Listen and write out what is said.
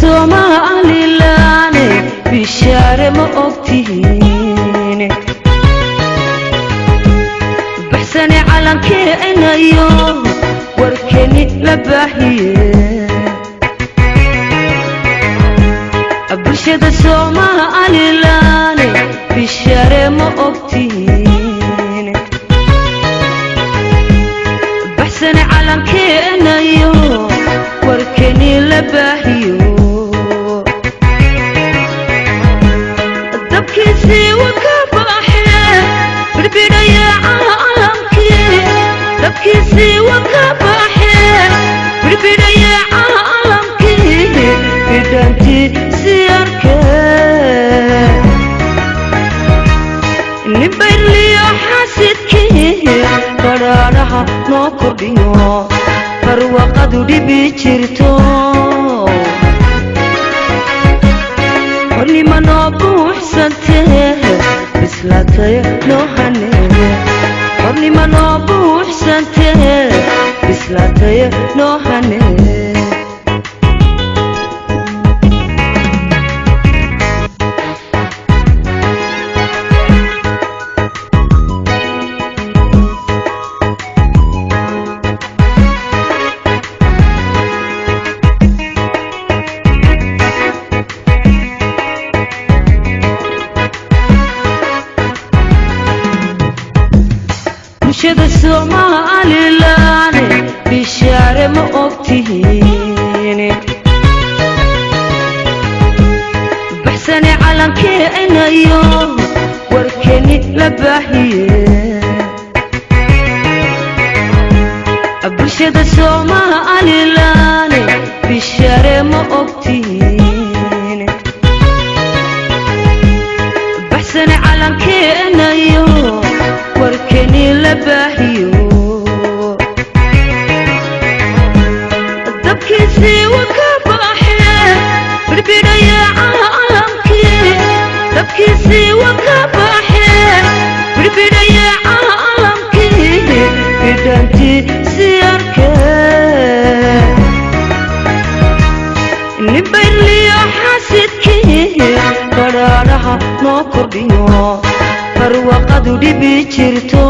Somaliland bishare ma ogtihiin baxsani calankeena iyo warkeeni la baahiye bulshada Somaliland bishare ma ogtihiin baxsani calankeena iyo warkeeni la baahiyo dabkiisi wakabaxe birbiraya caalamki dabkiisi wakabaxe birbiraya caalamki bidanti siyarke nibayliyo xasidki qararaha noo kordhiyo farwaqadu dhibi jirto ولما نبوح سنته بسلاتي نوحنه ولما نبوح سنته بسلاتي نوحنه bulshada Somaliland bishare ma ogtihiin baxsani calankeena iyo warkeeni la baahiye bulshada Somaliland bishare ma ogtihiin baxsani calankeena iyo warkeeni la baahiyo dabkiisi wakabaxe birbiraya caalamki dabkiisi wakabaxe birbiraya caalamki bidanti siyarke nibayliyo xasidki qararaha noo kordhiyo farwaqadu dhibi jirto